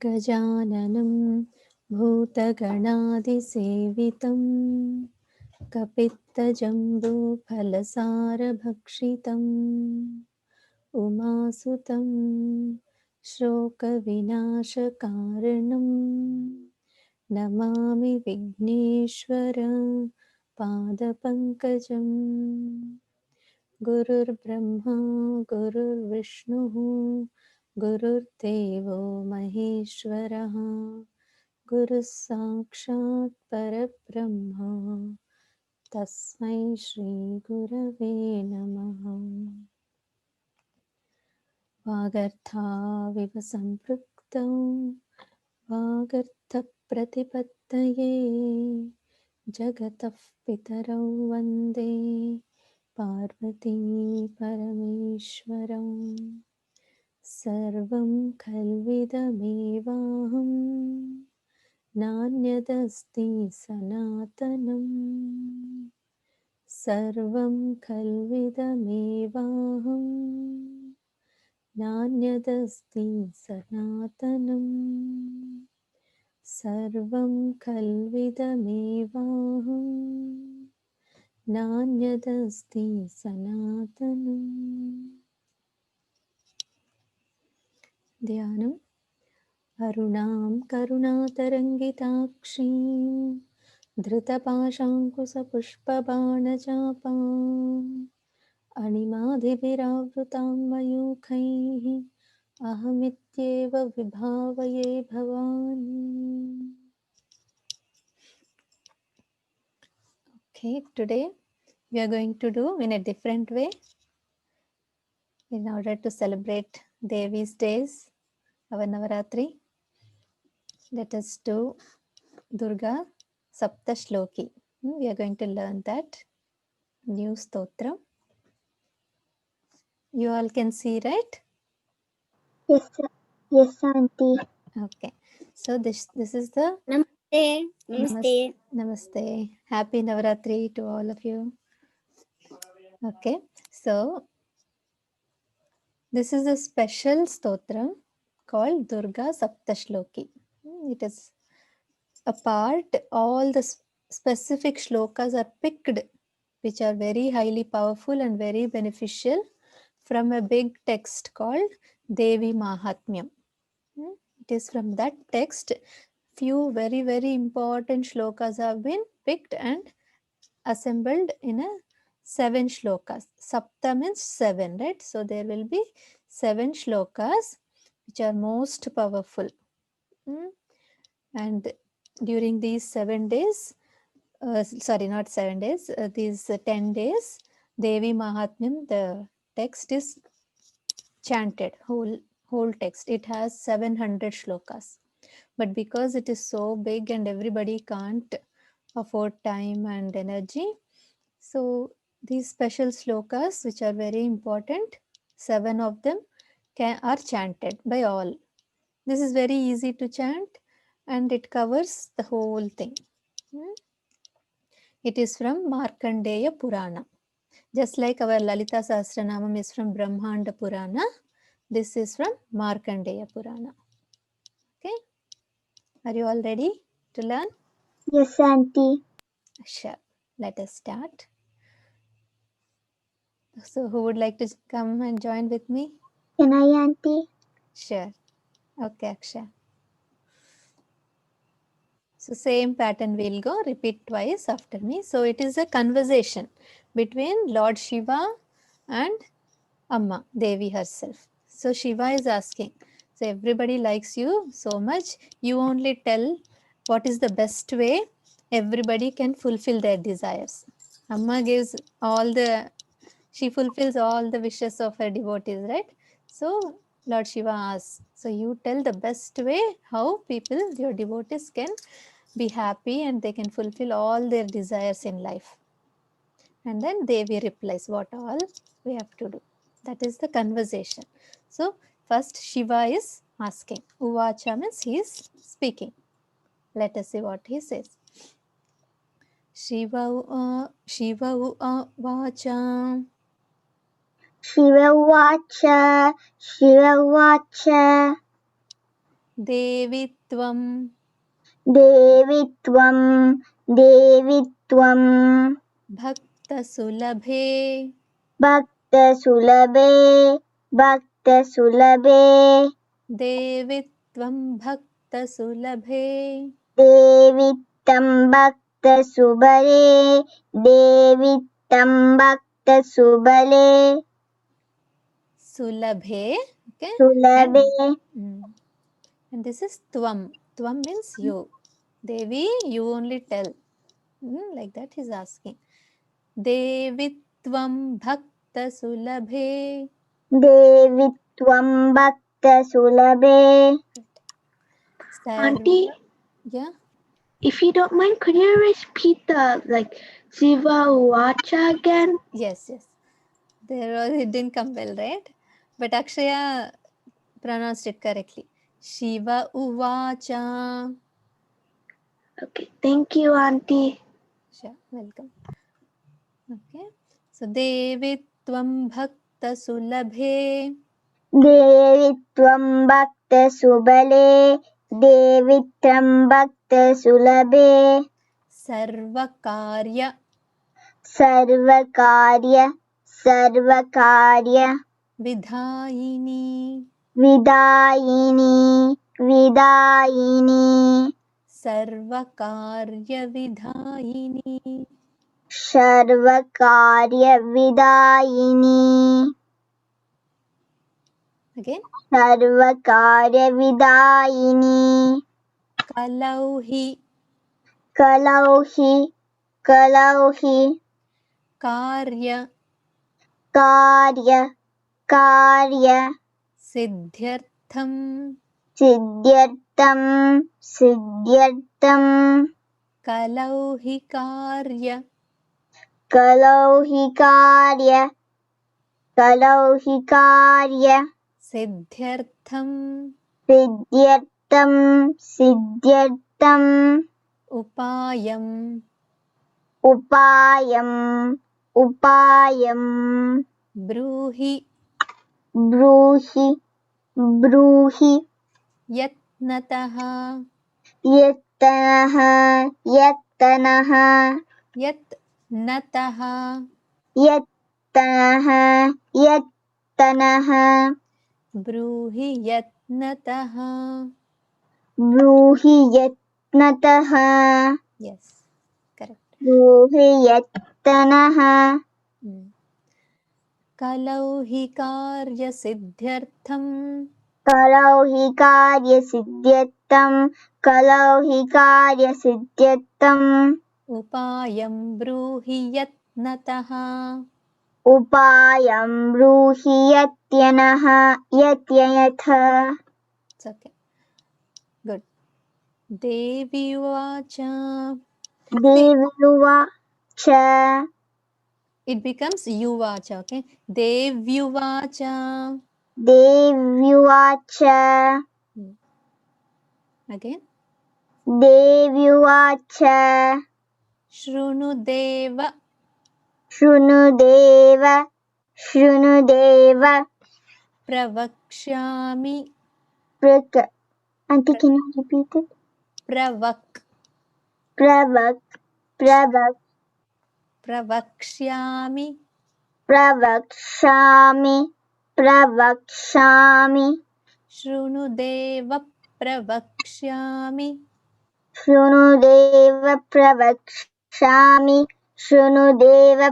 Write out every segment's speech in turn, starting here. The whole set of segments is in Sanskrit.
गजाननं भूतगणादिसेवितं कपित्तजम्बूफलसारभक्षितम् उमासुतं शोकविनाशकारणं नमामि विघ्नेश्वर पादपङ्कजम् गुरुर्ब्रह्मा गुरुर्विष्णुः गुरुर्देवो महेश्वरः गुरुः साक्षात् परब्रह्म तस्मै श्रीगुरवे नमः। वागर्थाविव सम्पृक्तौ वागर्थप्रतिपत्तये जगतः पितरौ वन्दे पार्वती परमेश्वरौ। सर्वं खल्विदमेवाहं नान्यदस्ति सनातनम् सर्वं खल्विदमेवाहं नान्यदस्ति सनातनम् सर्वं खल्विदमेवाहं नान्यदस्ति सनातनम्। ध्यानम् अरुणां करुणातरङ्गिताक्षीं धृतपाशाङ्कुशपुष्पबाणचापाम् अणिमादिभिरावृतां मयूखैः अहमित्येव विभावये Bhavani. Okay, today we are going to do in a different way in order to celebrate Devi's days, our Navaratri. Let us do Durga Sapta Shloki. We are going to learn that new stotra. You all can see, right? Yes, yes, Aunty. Okay. So this is the Namaste. Namaste. Namaste. Happy Navaratri to all of you. Okay. So this is a special stotra called Durga Sapta Shloki. It is a part, all the specific shlokas are picked, which are very highly powerful and very beneficial from a big text called Devi Mahatmyam. It is from that text, few very, very important shlokas have been picked and assembled in a 7 shlokas. Sapta means 7, right? So there will be 7 shlokas which are most powerful. And during these 7 days, sorry, not 7 days, these 10 days, Devi Mahatmyam, the text is chanted, whole text. It has 700 shlokas. But because it is so big and everybody can't afford time and energy, so these special shlokas, which are very important, 7 of them are chanted by all. This is very easy to chant and it covers the whole thing. It is from Markandeya Purana. Just like our Lalita Sahasranamam is from Brahmanda Purana, this is from Markandeya Purana. Okay? Are you all ready to learn? Yes, Aunty. Sure. Let us start. So who would like to come and join with me? Can I, Aunty? Sure. Okay, Aksha. So same pattern we'll go, repeat twice after me. So it is a conversation between Lord Shiva and Amma, Devi herself. So Shiva is asking, so everybody likes you so much, you only tell what is the best way everybody can fulfill their desires. Amma gives she fulfills all the wishes of her devotees, right? So Lord Shiva asks, so you tell the best way how people, your devotees, can be happy and they can fulfill all their desires in life. And then Devi replies what all we have to do. That is the conversation. So first Shiva is asking. Uvacha means he is speaking. Let us see what he says. Shiva uvacha. Shiva Vacha, Shiva Vacha. देवी त्वं देवी त्वं देवी त्वं भक्तसुलभे भक्तसुलभे भक्तसुलभे देवी त्वं भक्तसुलभे देवी तं भक्तसुबले देवी तं भक्तसुबले सुलभे. Okay, सुलभे and this is tvam. Tvam means you. Devi, you only tell. Like that he's asking. Devi tvam bhakta sulabhe. देवी त्वं भक्तसुलभे Auntie, Yeah. if you don't mind, could you repeat the Siva Vacha again? Yes. There was, it didn't come well, right? But Akshaya pronounced it correctly. Shiva uvacha. Okay, thank you, Auntie. Sure, welcome. Okay. So Devi tvam bhakta sulabhe. देवी त्वं भक्तसुबले देवी तं भक्तसुलभे सर्वकार्य सर्वकार्य विधायिनी विदायिनी सर्वकार्य विधायिनी. सर्वकार्यविदायिनी Again. सर्वकार्यविदायिनी कलौहि कलौहि कार्य सिद्ध्यर्थं सिद्ध्यर्थं कलौहि कार्य सिद्ध्यर्थं सिद्ध्यर्थं उपायं उपायं ब्रूहि ब्रूहि यत्नतः यत्नतः ब्रूहि यत्नतः. Yes, correct. ब्रूहि यत्नः कलौहि कार्यसिद्ध्यर्थं उपायं ब्रूहि यत्नतः. उपायं ब्रूहि यत्ययथ. It's okay. Good. Devi uvacha. देव्युवाच It becomes yuvacha. Okay. Devyuvacha. देव्युवाच Again. देव्युवाच Shrunudev. शृणुदेव Pravakshyami. Auntie, can you repeat it? Pravakshyami. प्रवक्ष्यामि Shrunudev pravakshyami. शृणुदेव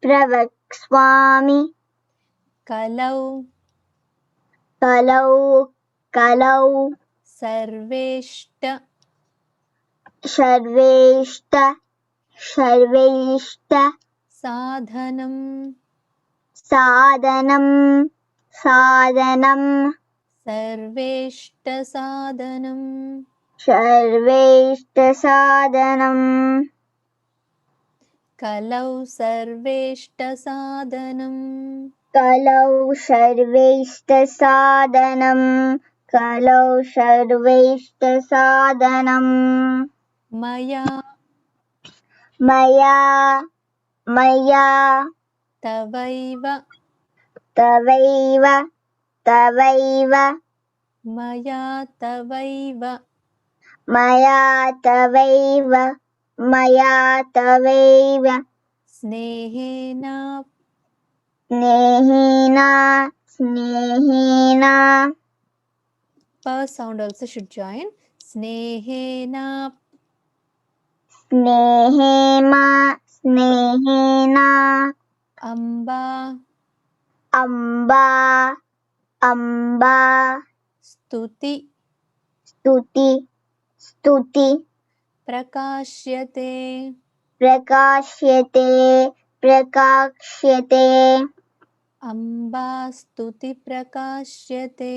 प्रवक्ष्यामि Kalau कलौ सर्वेष्ट साधनं सर्वेष्ट साधनं कलौ सर्वेष्ट साधनं मया तवैव मया तवैव मया तवैव मया तवैव स्नेहेन स्नेहेन p sound also should join स्नेहेन स्नेहेन अम्बा अम्बा अम्बा स्तुति स्तुति प्रकाश्यते प्रकाश्यते अम्बा स्तुति प्रकाश्यते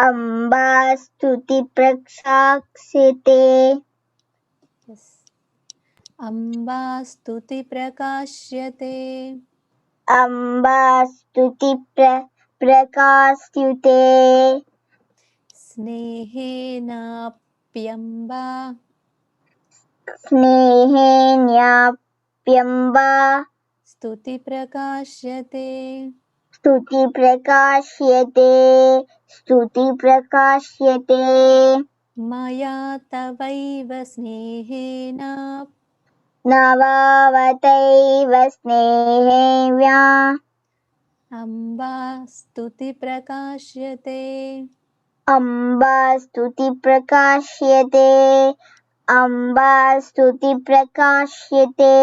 अम्बा स्तुति प्रकाश्यते yes. अम्बा स्तुति प्रकाश्यते अम्बा स्तुति प्रकाश्यते स्नेहेनाप्यम्बा स्नेहेन्याप्यम्बा स्तुति प्रकाश्यते स्तुति प्रकाश्यते मया तवैव स्नेहेन नवावतैव स्नेहेव्या अम्बा स्तुति प्रकाश्यते अम्बा स्तुति प्रकाश्यते अम्बा स्तुति प्रकाश्यते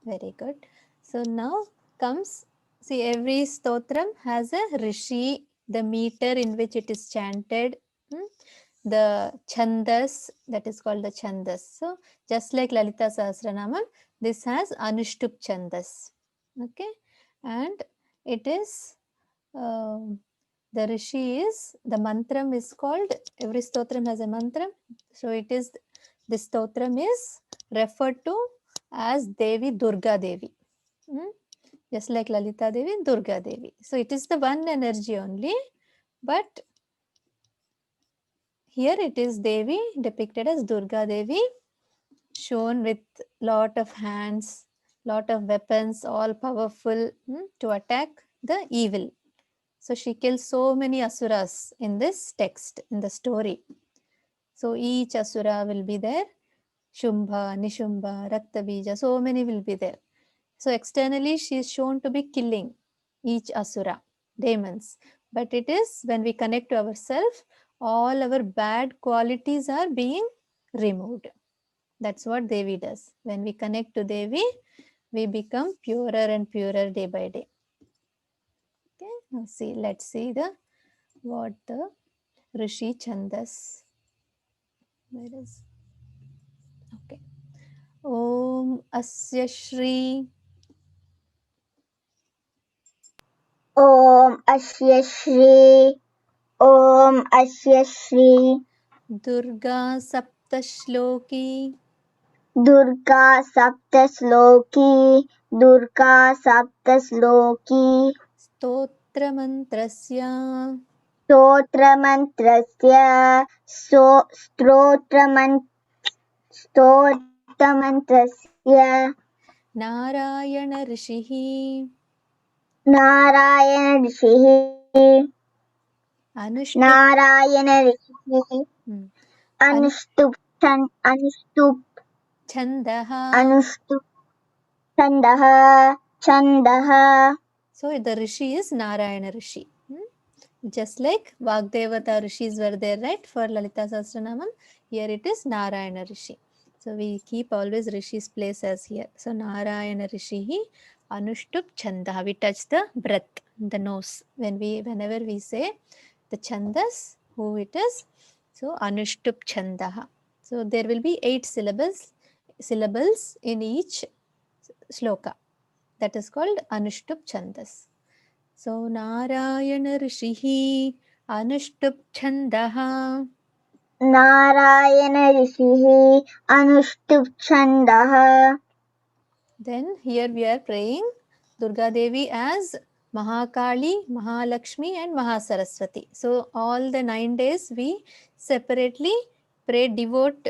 very good. So now comes, see, every stotram has a rishi, the meter in which it is chanted, the chandas, that is called the chandas. So just like Lalita Sahasranamam, this has Anushtup chandas. Okay, and it is the rishi is, the mantram is called, every stotram has a mantram. So it is, this stotram is referred to as Devi Durga Devi. Just like Lalita Devi, Durga Devi. So it is the one energy only, but here it is Devi depicted as Durga Devi, shown with lot of hands, lot of weapons, all powerful to attack the evil. So she kills so many asuras in this text, in the story. So each asura will be there. Shumbha, Nishumbha, Raktabija, so many will be there. So externally she is shown to be killing each asura, demons. But it is when we connect to ourselves, all our bad qualities are being removed. That's what Devi does. When we connect to Devi, we become purer and purer day by day. Okay, now see, let's see what the Rishi Chandas. Where is? Okay. Om Asya Shri ॐ अस्य श्री Durga Saptashloki दुर्गा सप्तश्लोकी स्तोत्रमन्त्रस्य स्तोत्रमन्त्रस्य नारायण ऋषिः नारायण ऋषिः अनुष्टुप् छन्दः. छन्दः. So the rishi is Narayana Rishi. Just like Vagdevata rishis were there, right? For Lalita Sahasranamam, here it is Narayana Rishi. So we keep always Rishi's place as here. So Narayana Rishi Anushtup Chandaha. We touch the breath, the nose. Whenever we say the Chandas, who it is? So Anushtup Chandaha. So there will be 8 syllables in each sloka. That is called Anushtup Chandas. So Narayana Rishihi Anushtup Chandaha. Narayana Rishihi Anushtup Chandaha. Then here we are praying Durga Devi as Mahakali, Mahalakshmi and Mahasaraswati. So all the 9 days we separately pray, devote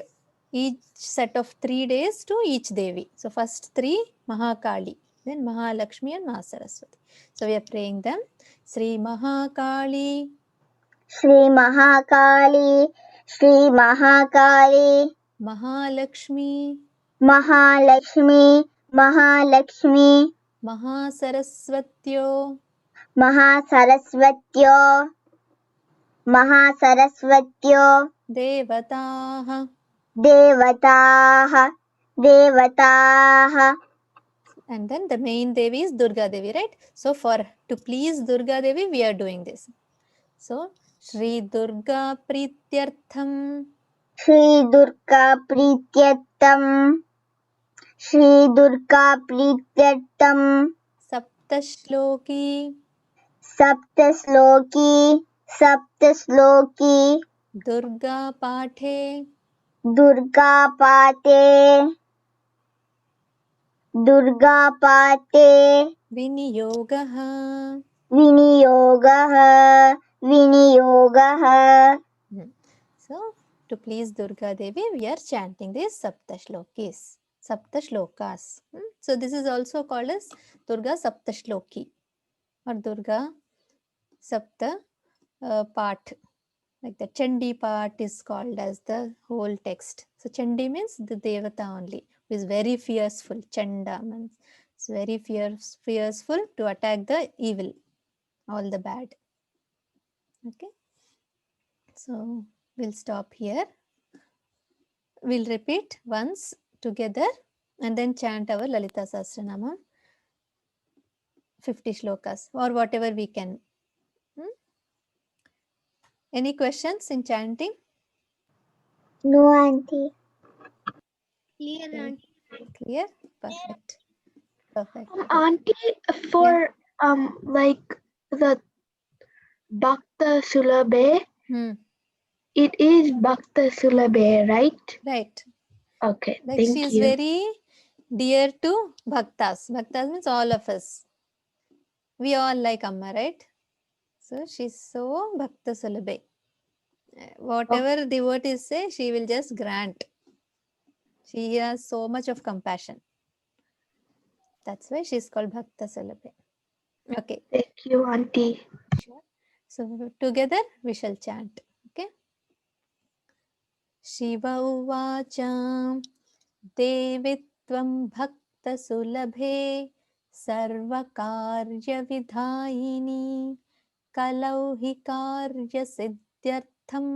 each set of 3 days to each Devi. So first 3 Mahakali, then Mahalakshmi and Mahasaraswati. So we are praying them. Sri Mahakali, Shri Mahakali, Shri Mahakali, Mahalakshmi, Mahalakshmi, Mahalakshmi, Mahasaraswatyo, Mahasaraswatyo, Mahasaraswatyo, Devataah. Devataah, Devataah. And then the main Devi is Durga Devi, right? So to please Durga Devi, we are doing this. So Shri Durga Prityartham, Shri Durga Prityartham, Shri Durga Prityartham, Saptashloki, Saptasloki, Saptasloki, Durga Pathe, Durga Pate, Durga Pate, Vinyogaha. Viniyogah, Viniyogah. So to please Durga Devi, we are chanting these Saptashlokis, Saptashlokas. So this is also called as Durga Saptashloki or Durga Sapta Part. Like the Chandi part is called as the whole text. So Chandi means the Devata only, who is very fearful. Chanda means it's very fearful to attack the evil, all the bad. Okay. So we'll stop here. We'll repeat once together and then chant our Lalita Sahasranamam 50 shlokas or whatever we can. Any questions in chanting? No, auntie. Clear, Okay. auntie. Clear? Perfect. Perfect. Auntie, for like the Bhakta Sulabhe, it is Bhakta Sulabhe, right? Right. Okay, Like thank she is you. very dear to Bhaktas. Bhaktas means all of us. We all like Amma, right? So she's so Bhakta Sulabhe. Whatever devotees say, she will just grant. She has so much of compassion. That's why she's called Bhakta Sulabhe. Okay. Thank you, Auntie. Sure. So together we shall chant. Okay. Shiva Uvacha Devitvam Bhakta Sulabhe Sarvakaryavidhayini Kalau hi karya siddhyartham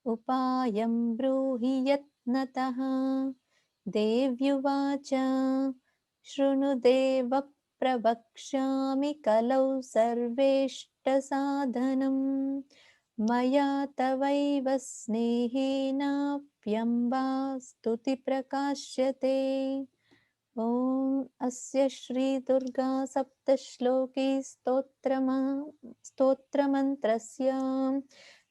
upayam bruhi yatnataha Devyuvacha Shrunu deva pravakshyami kalau sarveshta sadhanam Maya tavaiva snehena pyamba stuti prakashyate Om Asya Shri Durga Saptashloki Stotramantrasya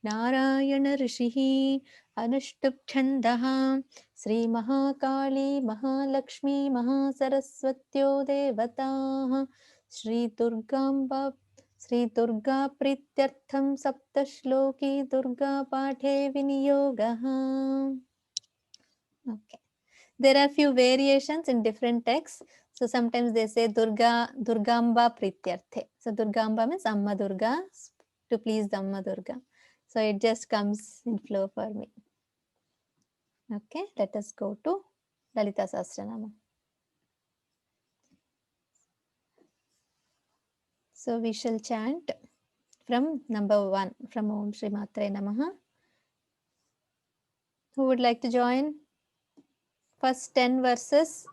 Narayana Rishihi Anushtup Sri Mahakali Mahalakshmi Mahasaraswatyo Devataah Sri Durgamba Sri Durga Prityartham Saptashloki Durga Pathe Viniyogaha. Okay. There are few variations in different texts. So sometimes they say Durgamba Prityarthe. So Durgamba means Amma Durga, to please the Amma Durga. So it just comes in flow for me. Okay, let us go to Lalita Sahasranama. So we shall chant from number 1, from Om Shri Matre Namaha. Who would like to join? First 10 verses.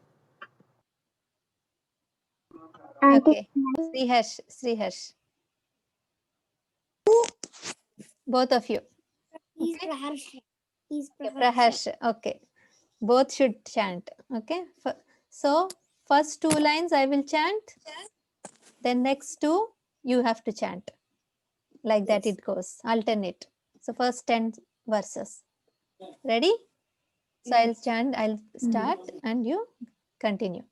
Auntie, Okay, Sriharsh. Both of you. He's Okay. Praharsh. He's Okay, Praharsh. Praharsh. Okay. Both should chant. Okay. So first 2 lines I will chant. Then next 2 you have to chant. Like that it goes. Alternate. So first 10 verses. Ready? So I'll chant. I'll start and you continue.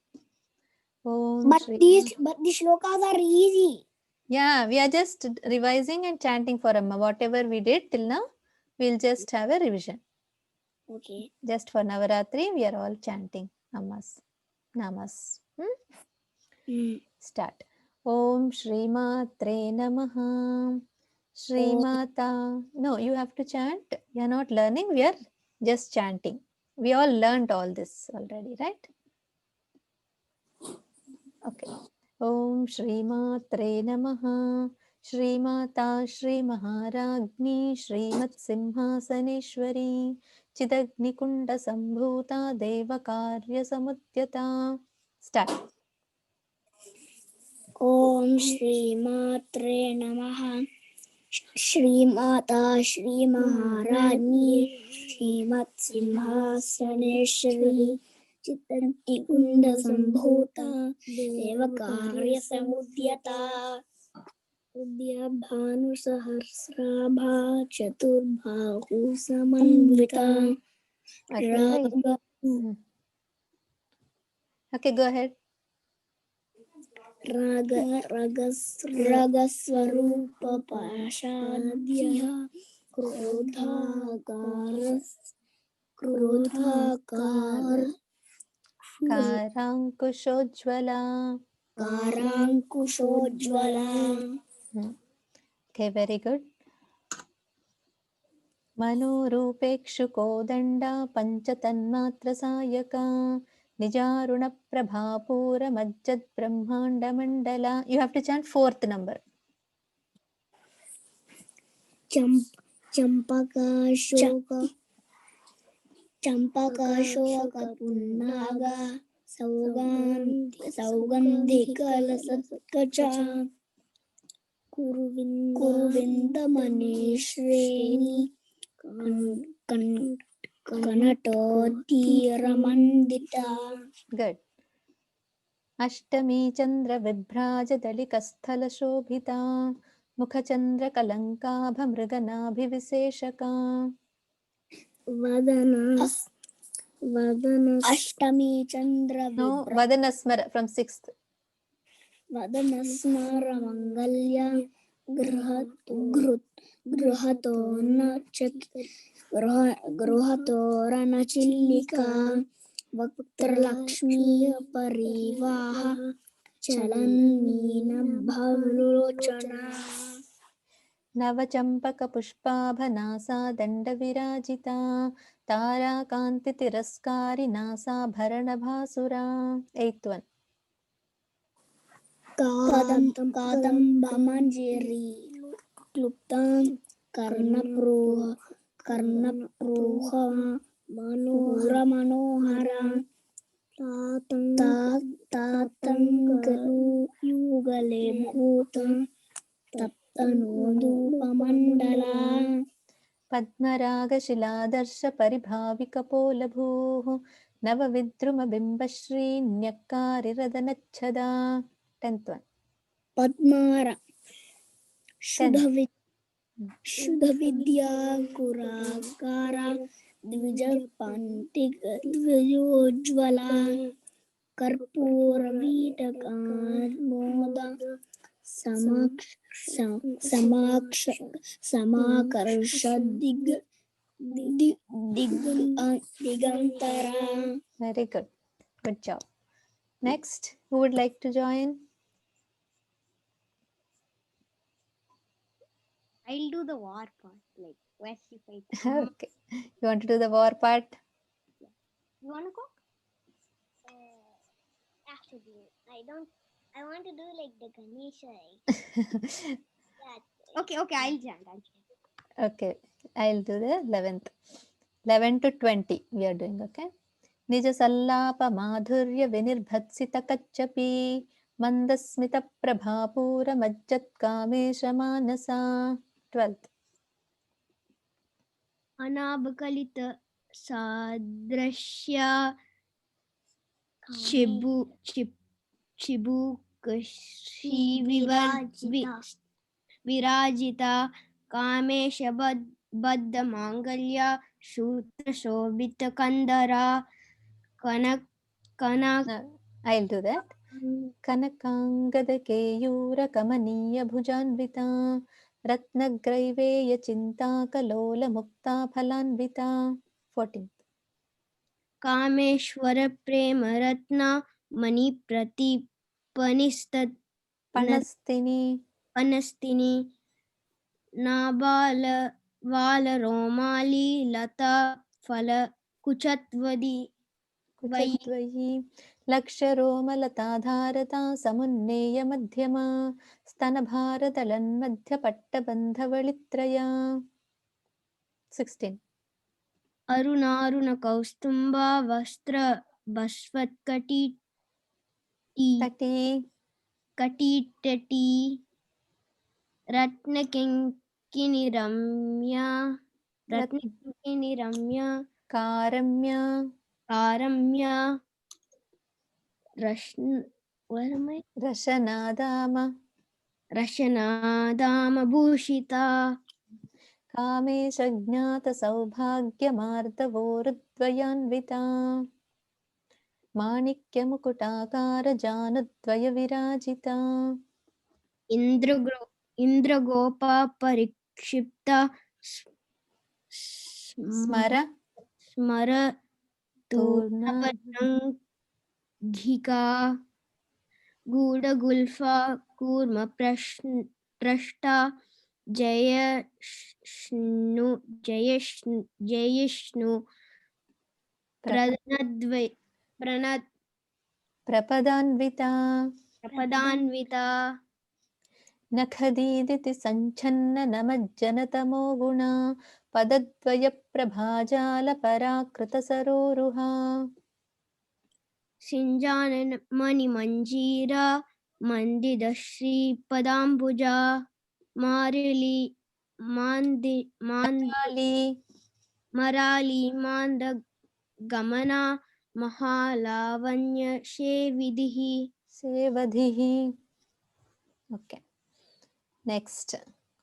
Om But Shri. these shlokas are easy. Yeah, we are just revising and chanting for Amma. Whatever we did till now, we'll just have a revision. Okay. Just for Navaratri, we are all chanting Ammas, Namas. Start. Om Shri Matre Namaha. Srimata. No, you have to chant. You are not learning. We are just chanting. We all learned all this already, right? Okay. Om Shrimatre Namaha. Shrimata Shri Maharagni Shrimat Simhasaneshwari Chidagnikunda Sambhuta Devakarya Samudyata. Start. Om Shri Matre Namaha. Shrimata Shri Maharani Shrimat Simhasaneshwari Chitantikunda Sambhuta Devakarya Samudyata Udya Bhanu Sahasrabha Chaturbhahu Samanvita Okay. Raga Okay, go ahead. Ragaswarupa Pashadhya Krodhakar Karankushojvala. Karankushojvala Okay, very good. Manurupekshukhodanda Panchatanmatra Nijaruna Prabhapura Majjad Brahmanda Mandala. You have to chant fourth number. Champaka Shoka Punnaga Saugandhikala Satkacha Kuruvinda Manishreni Kanatoti Ramandita. Good. Ashtami Chandra Vibhraja Dalikasthala Shobhita Mukhachandra Kalankabha Mriganabhi Viseshaka. Vadanas Ashtami Chandra No, Vadanasmara from sixth. Vadanasmara Mangalya Gruhato Ranachillika Vaktralakshmi Parivaha Chalanmina Bhavlochana Navachampaka Pushpabhanasa Dandavirajita Tarakanti Tiraskari Nasa Bharanabhasura. Eighth one. Kadamba Manjiri Kluptam Karnapruha Manora Manohara Tatangalu Yugale Bhuta Taptanodupa Mandala Padmaraga Shiladarsha Paribhavika Navavidruma Bimbashri Nyakari Radanachada. Tenth one. Padmara Shudha Vidya Kurakara Dvijapantika Dvijojvala Karpura Vitakar Moda Samakarsha Digantara. Very good. Good job. Next, who would like to join? I'll do the war part, like where she fights. Okay. You want to do the war part? You wanna go? After you. I want to do like the Ganesha. Okay, I'll chant. Okay, I'll do the 11th. 11 to 20 we are doing, okay? Nija sallapa madhurya vinirbhatsita kacchapi mandasmita prabhapura majjat kamesha manasa. 12th. Anabkalita sadrashya chibukashi virajita kamesha baddha mangalya shutra shobita kandara I'll do that. Kanakangada keyura kamaniya bhujanvita ratnagraiveya chinta kalola mukta phalanvita. 14th. Kameshwara prema ratna mani prati Panastini panastini Nabal वालरोमाली लता फल कुचत्वदी वै कुचत्वयि लक्षरोमलताधारता समुन्नेय मध्यमा स्तनभारतलन्मध्यपट्टबन्धवलित्रया 16 अरुणारुण कौस्तुम्बा वस्त्र बस्वत्कटी तटी कटीटटी रत्नकिङ्किणिरम्या रत्नकिङ्किणिरम्या कारम्या कारम्या रशनादाम रशनादामभूषिता कामेशज्ञातसौभाग्यमार्दवोरुद्वयान्विता माणिक्यमुकुटाकारजानुद्वयविराजिता इन्द्रगोपा परिक्षिप्ता स्मर स्मर तूर्णा तूर्णवर्णङ्घिका गूढगुल्फा कूर्म प्रष्टा जयिष्णु प्रपदान्विता प्रपदान्विता नखदीदिति सञ्छन्न नमज्जनतमो गुणा पदद्वयप्रभाजालपराकृतसरोरुहा सिञ्जानन मणिमञ्जीरा मण्डितश्रीपदाम्बुजा मारुली मराली मान्दगमना महालावण्य सेवधिः. Okay. Next,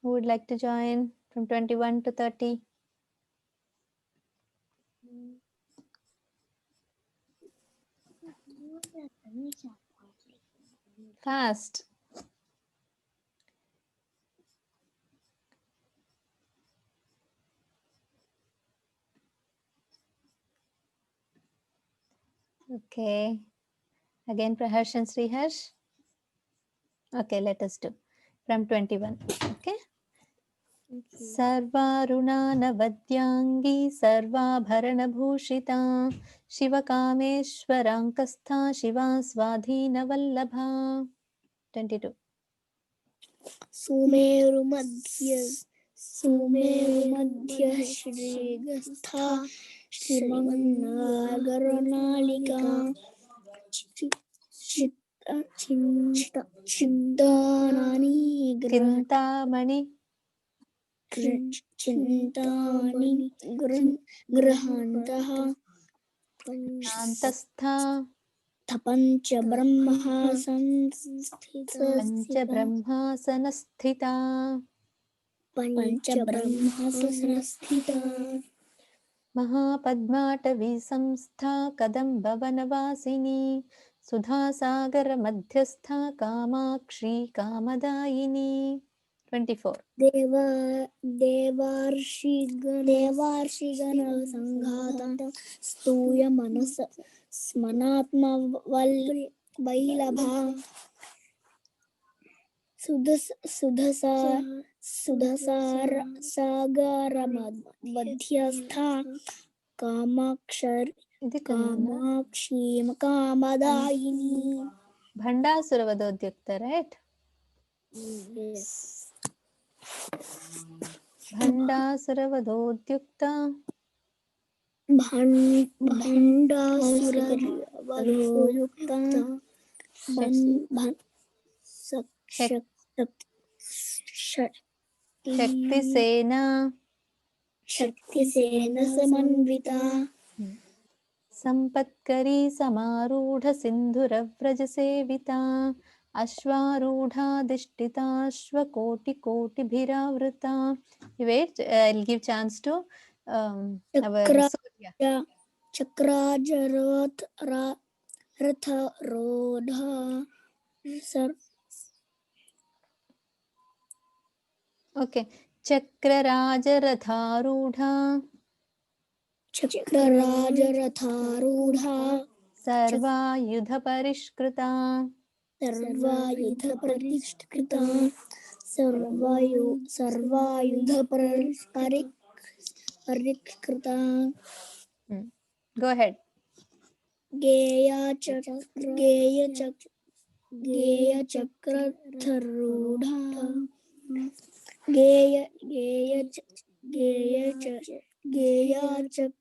who would like to join from 21 to 30? Fast. Okay. Again, Praharsh and Sriharsh. Okay, let us do from 21. Okay. सर्वारुणानवद्यांगी सर्वाभरणभूषिता शिवकामेश्वराङ्कस्था शिवा स्वाधीनवल्लभा. 22. सुमेरुमध्य श्रीगस्था श्रीमन्नागरनालिका चिन्तामणि गृहान्तः शान्तस्था पञ्चब्रह्मासनस्थिता महापद्माटवी संस्था कदम्बवनवासिनी सुधासागरमध्यस्था कामाक्षी कामदायिनी. 24. देवार्षिगणसङ्घाता स्तूय मनस स्मनात्मवल्लभा सुधसागरमध्यस्था Kamakshi कामदायिनी. भंडासुरवधोद्युक्त, right? Yes. भंडासुरवधोद्युक्त भण्डासुरवधोद्युक्त शक्तिसेना Samanvita संपत्करी समारूढ़ सिंधुरव्रजसेविता अश्वारूढ़ाधिष्ठिताश्वकोटिकोटिभिरावृता. Wait, I'll give chance to our Surya. चक्राजरथ रथरोधा Okay, चक्रराजरथारूढ़ा सर्वायुध परिष्कृता सर्वायुध परिष्कृता Go ahead. गेयचक्रधरूढा गेयचक्ररथारूढा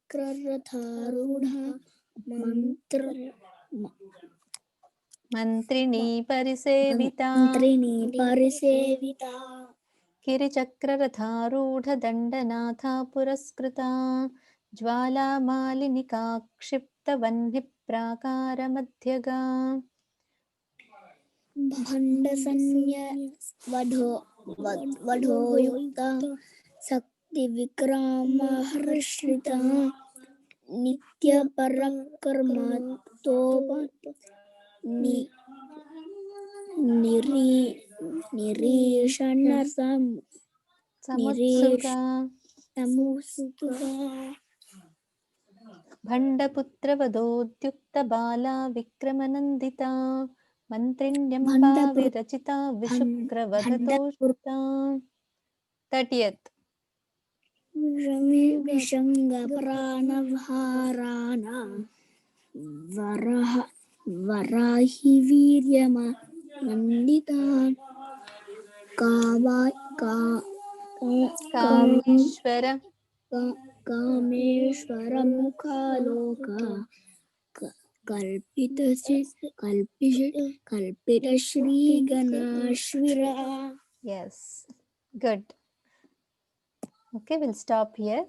मंत्रिणी परिसेविता मन्त्रिणी परिसेविता किरिचक्ररथारूढदण्डनाथा पुरस्कृता ज्वालामालिनिका क्षिप्तवह्निप्राकारमध्यगा वधोयुक्ता शक्तिविक्रमहर्षिता नित्यपराक्रमतोप समुत्सुका निरीशन्नसमुत्सुका भण्डपुत्रवधोद्युक्तबाला विक्रमनन्दिता मन्त्रिण्यम्बा विरचिता विशुक्रवधतोषिता 30th विषङ्गप्राणभाराणा वराहि वीर्यमण्डिता Kameshwar कामेश्वरमुखालोका कल्पितश्रीगणाश्विरा. Yes, good. Okay, we'll stop here.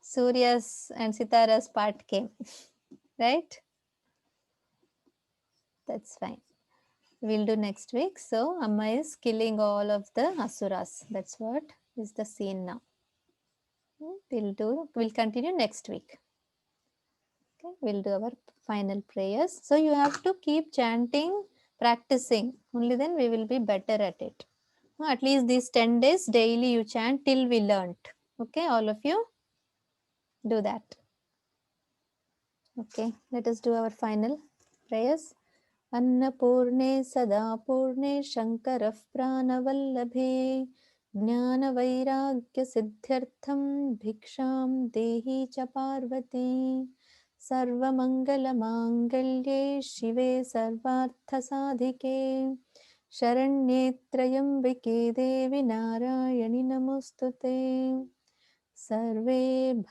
Surya's and Sitara's part came, right? That's fine. We'll do next week. So Amma is killing all of the asuras. That's what is the scene now. We'll continue next week. Okay, we'll do our final prayers. So you have to keep chanting, practicing. Only then we will be better at it. At least these 10 days daily you chant till we learnt. Okay, all of you do that. Okay, let us do our final prayers. अन्नपूर्णे सदा पूर्णे शङ्करः प्राणवल्लभे ज्ञानवैराग्यसिद्ध्यर्थं भिक्षां देहि च पार्वती सर्वमङ्गलमाङ्गल्ये शिवे सर्वार्थसाधिके शरण्ये त्र्यम्बके देवि नारायणि नमोऽस्तुते सर्वे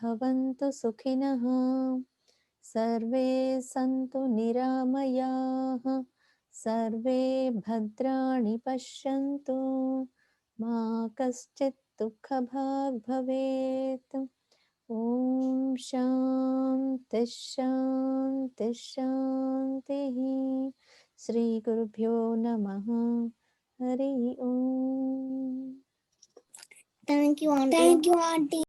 भवन्तु सुखिनः सर्वे सन्तु निरामयाः सर्वे भद्राणि पश्यन्तु मा कश्चित् दुःखभाग् भवेत् ॐ शान्ति शान्ति शान्तिः श्रीगुरुभ्यो नमः हरि ओम्. Thank you, auntie.